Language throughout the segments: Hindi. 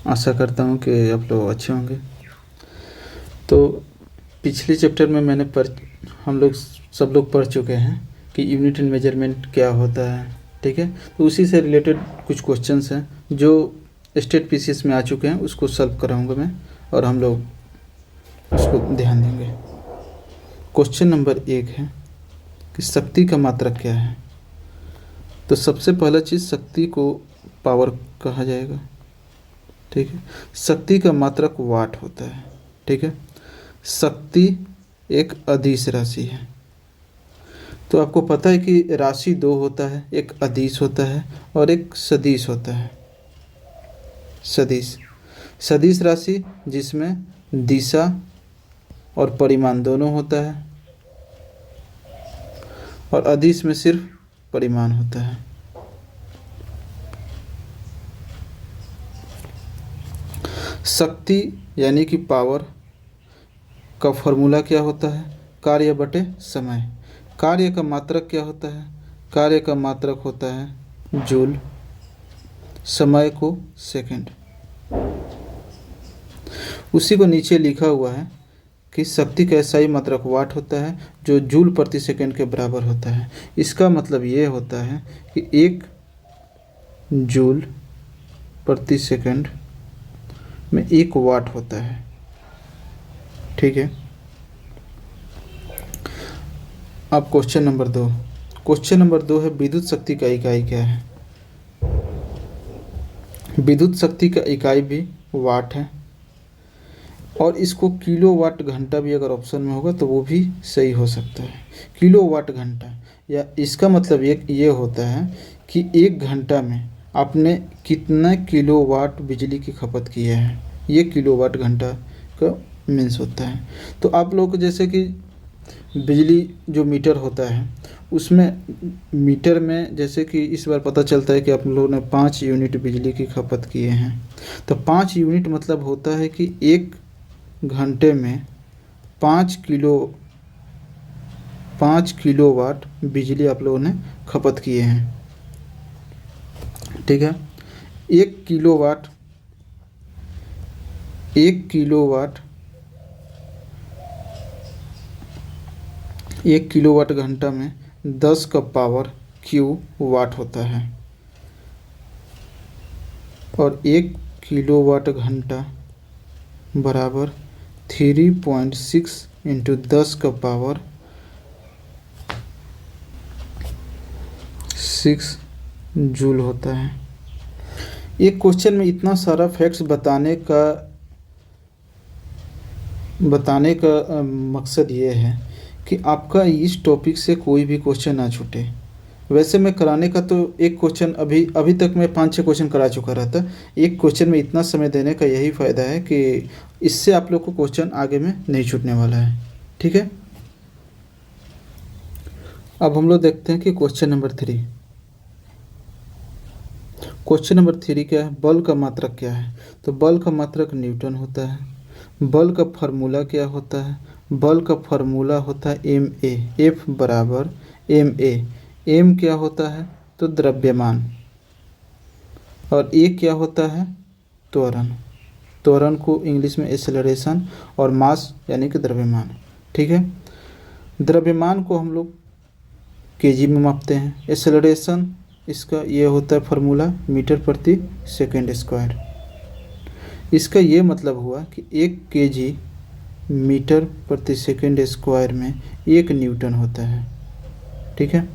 आशा करता हूँ कि आप लोग अच्छे होंगे। तो पिछले चैप्टर में हम लोग सब लोग पढ़ चुके हैं कि यूनिट एंड मेजरमेंट क्या होता है। ठीक है, तो उसी से रिलेटेड कुछ क्वेश्चंस हैं जो स्टेट पीसीएस में आ चुके हैं, उसको सॉल्व कराऊंगा मैं और हम लोग उसको ध्यान देंगे। क्वेश्चन नंबर 1 है कि शक्ति का मात्रक क्या है। तो सबसे पहला चीज़, शक्ति को पावर कहा जाएगा। ठीक है, शक्ति का मात्रक वाट होता है। ठीक है, शक्ति एक अदिश राशि है। तो आपको पता है कि राशि दो होता है, एक अदिश होता है और एक सदिश होता है। सदिश सदिश राशि जिसमें दिशा और परिमाण दोनों होता है, और अदिश में सिर्फ परिमाण होता है। शक्ति यानी कि पावर का फॉर्मूला क्या होता है? कार्य बटे समय। कार्य का मात्रक क्या होता है? कार्य का मात्रक होता है जूल, समय को सेकंड। उसी को नीचे लिखा हुआ है कि शक्ति का SI मात्रक वाट होता है जो जूल प्रति सेकंड के बराबर होता है। इसका मतलब ये होता है कि 1 जूल प्रति सेकंड में 1 वाट होता है। ठीक है, अब क्वेश्चन नंबर 2। क्वेश्चन नंबर 2 है विद्युत शक्ति का इकाई क्या है। विद्युत शक्ति का इकाई भी वाट है, और इसको किलोवाट घंटा भी अगर ऑप्शन में होगा तो वो भी सही हो सकता है। किलोवाट घंटा, या इसका मतलब ये होता है कि 1 घंटा में आपने कितना किलोवाट बिजली की खपत किया है, ये किलोवाट घंटा का मीन्स होता है। तो आप लोग जैसे कि बिजली जो मीटर होता है उसमें मीटर में जैसे कि इस बार पता चलता है कि आप लोगों ने 5 यूनिट बिजली की खपत किए हैं। तो 5 यूनिट मतलब होता है कि 1 घंटे में 5 किलोवाट बिजली आप लोगों ने खपत किए हैं। ठीक है, 1 किलोवाट 1 किलोवाट 1 किलोवाट घंटा में 10 का पावर क्यू वाट होता है, और 1 किलोवाट घंटा बराबर 3.6 इंटू 10 का पावर 6 जूल होता है। एक क्वेश्चन में इतना सारा फैक्ट्स बताने का मकसद ये है कि आपका इस टॉपिक से कोई भी क्वेश्चन ना छूटे। वैसे मैं कराने का तो एक क्वेश्चन अभी तक मैं 5-6 क्वेश्चन करा चुका रहता। एक क्वेश्चन में इतना समय देने का यही फ़ायदा है कि इससे आप लोग को क्वेश्चन आगे में नहीं छूटने वाला है। ठीक है, अब हम लोग देखते हैं कि क्वेश्चन नंबर 3। क्वेश्चन नंबर 3 क्या है? बल का मात्रक क्या है? तो बल का मात्रक न्यूटन होता है। बल का फार्मूला क्या होता है? बल का फार्मूला होता है MA, F बराबर MA। M क्या होता है? तो द्रव्यमान, और A क्या होता है? त्वरण। त्वरण को इंग्लिश में एक्सेलरेशन, और मास यानी कि द्रव्यमान। ठीक है, द्रव्यमान को हम लोग केजी में मापते हैं। एक्सेलरेशन इसका ये होता है फार्मूला मीटर प्रति सेकंड स्क्वायर। इसका ये मतलब हुआ कि 1 केजी मीटर प्रति सेकंड स्क्वायर में 1 न्यूटन होता है। ठीक है,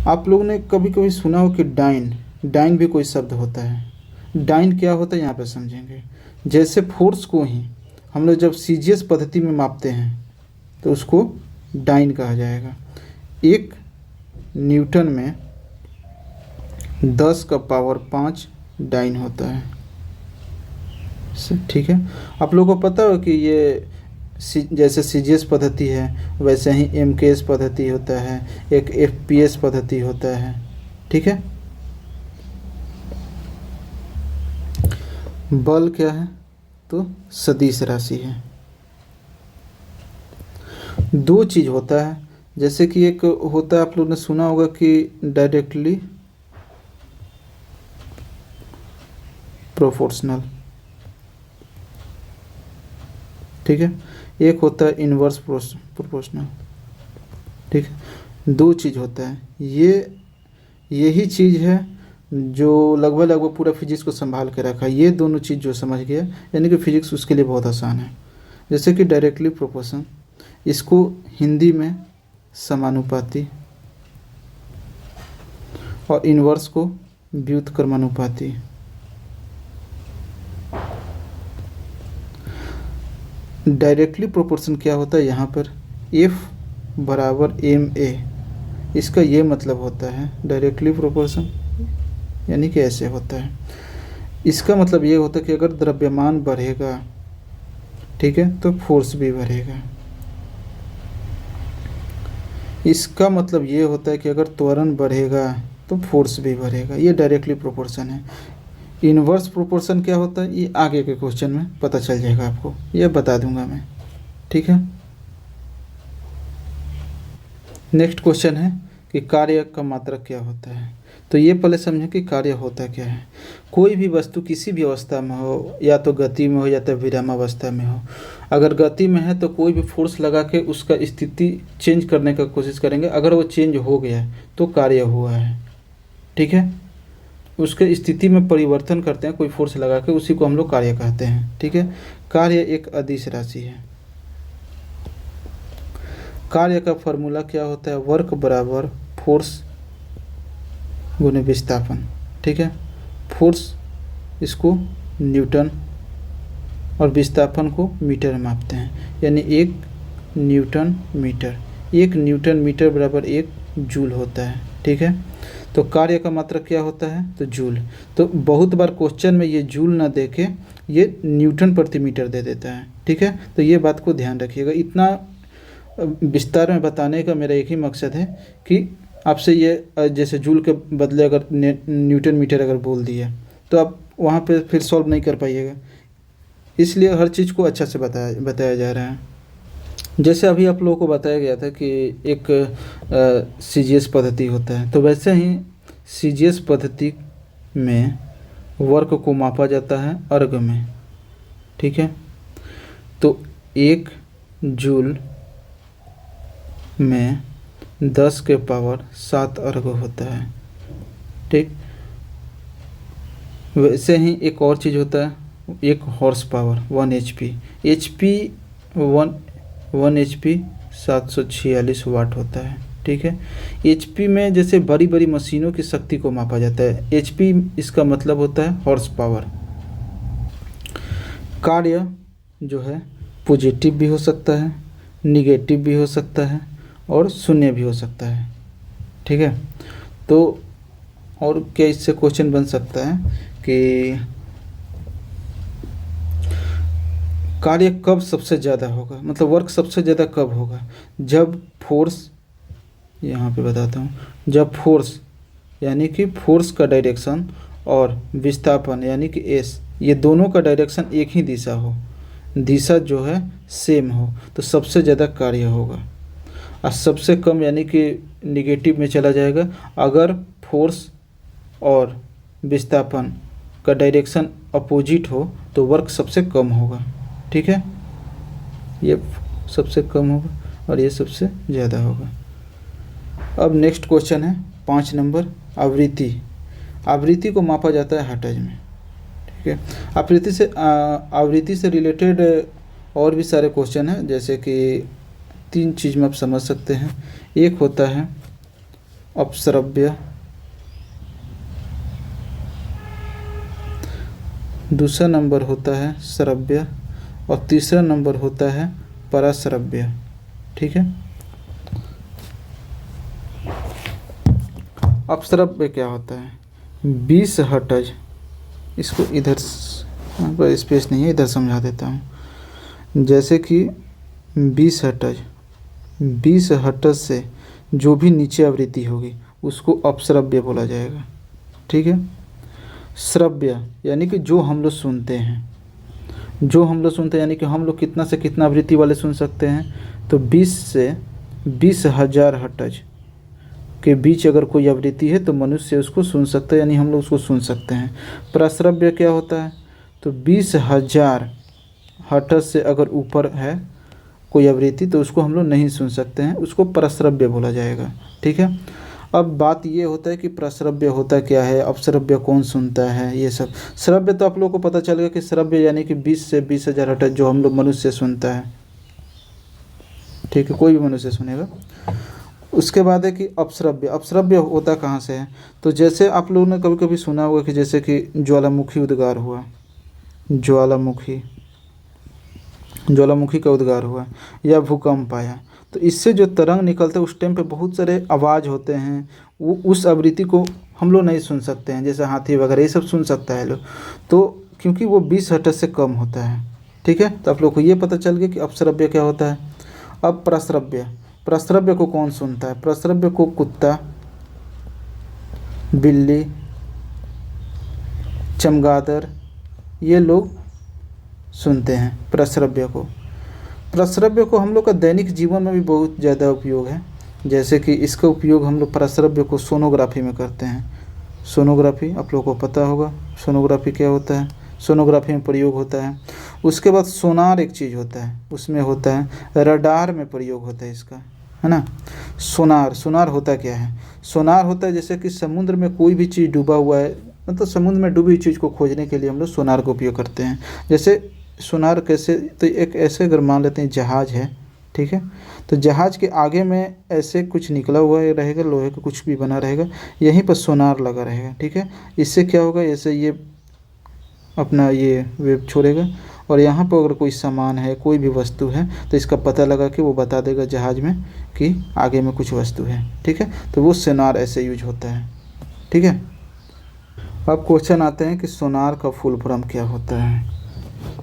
आप लोगों ने कभी कभी सुना हो कि डाइन भी कोई शब्द होता है। डाइन क्या होता है यहाँ पे समझेंगे। जैसे फोर्स को ही हम लोग जब सीजीएस पद्धति में मापते हैं तो उसको डाइन कहा जाएगा। 1 न्यूटन में 10 का पावर 5 डाइन होता है। ठीक है, आप लोगों को पता हो कि ये जैसे सीजीएस पद्धति है वैसे ही एमकेएस पद्धति होता है, एक एफपीएस पद्धति होता है। ठीक है, बल क्या है? तो सदिश राशि है। 2 चीज़ होता है, जैसे कि एक होता है, आप लोगों ने सुना होगा कि डायरेक्टली प्रोपोर्शनल, ठीक है। एक होता है इन्वर्स प्रोपोर्शनल, ठीक है। दो चीज़ होता है, यही चीज़ है जो लगभग पूरा फिजिक्स को संभाल के रखा है। ये दोनों चीज़ जो समझ गया, यानी कि फिजिक्स उसके लिए बहुत आसान है। जैसे कि डायरेक्टली प्रोपोर्शन, इसको हिंदी में समानुपाती और इन्वर्स को व्युत्क्रमानुपाती। डायरेक्टली प्रोपोर्शन क्या होता है, यहाँ पर F बराबर ma, इसका ये मतलब होता है डायरेक्टली प्रोपोर्शन, यानी कि ऐसे होता है। इसका मतलब ये होता है कि अगर द्रव्यमान बढ़ेगा, ठीक है, तो फोर्स भी बढ़ेगा। इसका मतलब ये होता है कि अगर त्वरण बढ़ेगा तो फोर्स भी बढ़ेगा। ये डायरेक्टली प्रोपोर्शन है। इन्वर्स प्रोपोर्शन क्या होता है, ये आगे के क्वेश्चन में पता चल जाएगा आपको, ये बता दूंगा मैं, ठीक है। नेक्स्ट क्वेश्चन है कि कार्य का मात्रक क्या होता है। तो ये पहले समझें कि कार्य होता क्या है। कोई भी वस्तु किसी भी अवस्था में हो, या तो गति में हो या तो विरामावस्था में हो, अगर गति में है तो कोई भी फोर्स लगा के उसका स्थिति चेंज करने का कोशिश करेंगे। अगर वो चेंज हो गया तो कार्य हुआ है, ठीक है। उसके स्थिति में परिवर्तन करते हैं कोई फोर्स लगा के, उसी को हम लोग कार्य कहते हैं, ठीक है। कार्य एक अदिश राशि है। कार्य का फॉर्मूला क्या होता है, वर्क बराबर फोर्स गुने विस्थापन, ठीक है। फोर्स इसको न्यूटन और विस्थापन को मीटर में मापते हैं, यानी 1 न्यूटन मीटर, 1 न्यूटन मीटर बराबर 1 जूल होता है, ठीक है। तो कार्य का मात्रक क्या होता है, तो जूल। तो बहुत बार क्वेश्चन में ये जूल ना देके ये न्यूटन प्रति मीटर दे देता है, ठीक है। तो ये बात को ध्यान रखिएगा। इतना विस्तार में बताने का मेरा एक ही मकसद है कि आपसे ये जैसे जूल के बदले अगर न्यूटन मीटर अगर बोल दिया तो आप वहाँ पे फिर सॉल्व नहीं कर पाइएगा, इसलिए हर चीज़ को अच्छा से बताया जा रहा है। जैसे अभी आप लोगों को बताया गया था कि एक CGS पद्धति होता है, तो वैसे ही CGS पद्धति में वर्क को मापा जाता है अर्ग में, ठीक है। तो 1 जूल में 10 के पावर 7 अर्ग होता है, ठीक। वैसे ही एक और चीज़ होता है, 1 horse power 1 HP, one HP 746 वाट होता है, ठीक है। HP में जैसे बड़ी बड़ी मशीनों की शक्ति को मापा जाता है। HP इसका मतलब होता है हॉर्स पावर। कार्य जो है पॉजिटिव भी हो सकता है, निगेटिव भी हो सकता है और शून्य भी हो सकता है, ठीक है। तो और क्या इससे क्वेश्चन बन सकता है कि कार्य कब सबसे ज़्यादा होगा, मतलब वर्क सबसे ज़्यादा कब होगा, जब फोर्स, यहाँ पे बताता हूँ, जब फोर्स यानी कि फोर्स का डायरेक्शन और विस्थापन यानी कि एस, ये दोनों का डायरेक्शन एक ही दिशा हो, दिशा जो है सेम हो, तो सबसे ज़्यादा कार्य होगा। और सबसे कम यानी कि निगेटिव में चला जाएगा अगर फोर्स और विस्थापन का डायरेक्शन अपोजिट हो तो वर्क सबसे कम होगा, ठीक है। ये सबसे कम होगा और ये सबसे ज़्यादा होगा। अब नेक्स्ट क्वेश्चन है 5 नंबर, आवृत्ति। आवृत्ति को मापा जाता है हर्ट्ज में, ठीक है। आवृत्ति से रिलेटेड और भी सारे क्वेश्चन हैं, जैसे कि 3 चीज़ में आप समझ सकते हैं। एक होता है अपश्रव्य, दूसरा नंबर होता है श्रव्य और तीसरा नंबर होता है पराश्रव्य, ठीक है। अपश्रव्य क्या होता है, 20 हर्ट्ज, इसको इधर यहाँ पर स्पेस नहीं है, इधर समझा देता हूँ। जैसे कि 20 हर्ट्ज से जो भी नीचे आवृत्ति होगी उसको अपश्रव्य बोला जाएगा, ठीक है। श्रव्य यानी कि जो हम लोग सुनते हैं, यानी कि हम लोग कितना से कितना आवृत्ति वाले सुन सकते हैं, तो 20 से 20,000 हर्ट्ज के बीच अगर कोई आवृत्ति है तो मनुष्य उसको सुन सकता है, यानी हम लोग उसको सुन सकते हैं। प्रस्रव्य क्या होता है? तो 20,000 हर्ट्ज से अगर ऊपर है कोई आवृत्ति तो उसको हम लोग नहीं सुन सकते हैं, उसको प्रस्रव्य बोला जाएगा। ठीक है। अब बात ये होता है कि प्रस्रव्य होता क्या है, अपश्रव्य कौन सुनता है, ये सब। श्रव्य तो आप लोगों को पता चल गया कि श्रव्य यानी कि 20 से 20,000 हर्ट्ज जो हम लोग मनुष्य सुनता है। ठीक है, कोई भी मनुष्य सुनेगा। उसके बाद है कि अपश्रव्य। अपश्रव्य होता कहाँ से है? तो जैसे आप लोगों ने कभी कभी सुना होगा कि जैसे कि ज्वालामुखी उद्गार हुआ, ज्वालामुखी का उद्गार हुआ या भूकंप आया, तो इससे जो तरंग निकलते हैं उस टाइम पे बहुत सारे आवाज़ होते हैं, वो उस आवृत्ति को हम लोग नहीं सुन सकते हैं। जैसे हाथी वगैरह ये सब सुन सकता है लोग, तो क्योंकि वो 20 हर्ट्ज से कम होता है। ठीक है, तो आप लोग को ये पता चल गया कि अपश्रव्य क्या होता है। अब प्रस्रव्य। प्रस्रव्य को कौन सुनता है? प्रस्रव्य को कुत्ता, बिल्ली, चमगादड़ ये लोग सुनते हैं प्रस्रव्य को। प्रस्रव्य को हम लोग का दैनिक जीवन में भी बहुत ज़्यादा उपयोग है। जैसे कि इसका उपयोग हम लोग प्रस्रव्य को सोनोग्राफी में करते हैं। सोनोग्राफी आप लोगों को पता होगा, सोनोग्राफी क्या होता है, सोनोग्राफी में प्रयोग होता है। उसके बाद सोनार एक चीज़ होता है, उसमें होता है रडार में प्रयोग होता है इसका, है ना। सोनार होता क्या है? सोनार होता है जैसे कि समुद्र में कोई भी चीज़ डूबा हुआ है, मतलब समुद्र में डूबी हुई चीज़ को खोजने के लिए हम लोग सोनार का उपयोग करते हैं। जैसे सोनार कैसे, तो एक ऐसे अगर मान लेते हैं जहाज़ है, ठीक है, तो जहाज़ के आगे में ऐसे कुछ निकला हुआ रहेगा, लोहे का कुछ भी बना रहेगा, यहीं पर सोनार लगा रहेगा। ठीक है, इससे क्या होगा, ऐसे ये अपना ये वेब छोड़ेगा और यहाँ पर अगर कोई सामान है, कोई भी वस्तु है, तो इसका पता लगा के वो बता देगा जहाज़ में कि आगे में कुछ वस्तु है। ठीक है, तो वो सोनार ऐसे यूज होता है। ठीक है, अब क्वेश्चन आते हैं कि सोनार का फुल फॉर्म क्या होता है।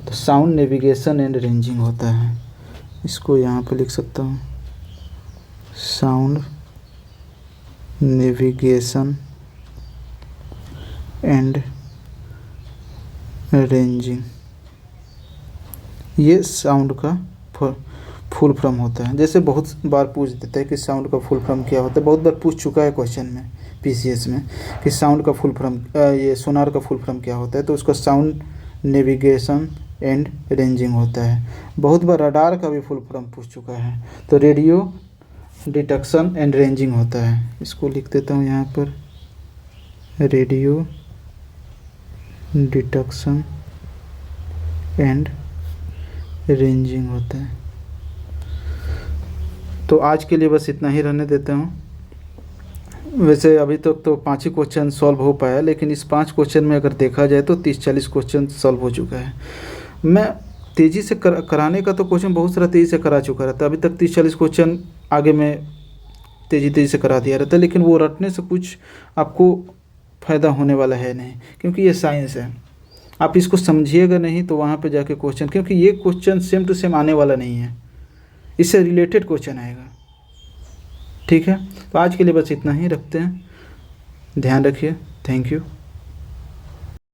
तो साउंड नेविगेशन एंड रेंजिंग होता है, इसको यहाँ पे लिख सकता हूँ, साउंड नेविगेशन एंड रेंजिंग, ये साउंड का फुल फॉर्म होता है। जैसे बहुत बार पूछ देता है कि साउंड का फुल फॉर्म क्या होता है, बहुत बार पूछ चुका है क्वेश्चन में पीसीएस में कि साउंड का फुल फॉर्म, ये सोनार का फुल फॉर्म क्या होता है, तो उसका साउंड नेविगेशन एंड रेंजिंग होता है। बहुत बार रडार का भी फुल फॉर्म पूछ चुका है, तो रेडियो डिटेक्शन एंड रेंजिंग होता है। इसको लिख देता हूँ यहाँ पर, रेडियो डिटेक्शन एंड रेंजिंग होता है। तो आज के लिए बस इतना ही रहने देता हूँ। वैसे अभी तक तो 5 ही क्वेश्चन सॉल्व हो पाया, लेकिन इस 5 क्वेश्चन में अगर देखा जाए तो 30-40 क्वेश्चन सॉल्व हो चुका है। मैं तेज़ी से कराने का तो क्वेश्चन बहुत सारा तेज़ी से करा चुका रहता, अभी तक 30-40 क्वेश्चन आगे मैं तेज़ी से करा दिया रहता, लेकिन वो रटने से कुछ आपको फ़ायदा होने वाला है नहीं, क्योंकि ये साइंस है। आप इसको समझिएगा नहीं तो वहाँ पे जाके क्वेश्चन, क्योंकि ये क्वेश्चन सेम टू सेम आने वाला नहीं है, इससे रिलेटेड क्वेश्चन आएगा। ठीक है, तो आज के लिए बस इतना ही रखते हैं, ध्यान रखिए, थैंक यू।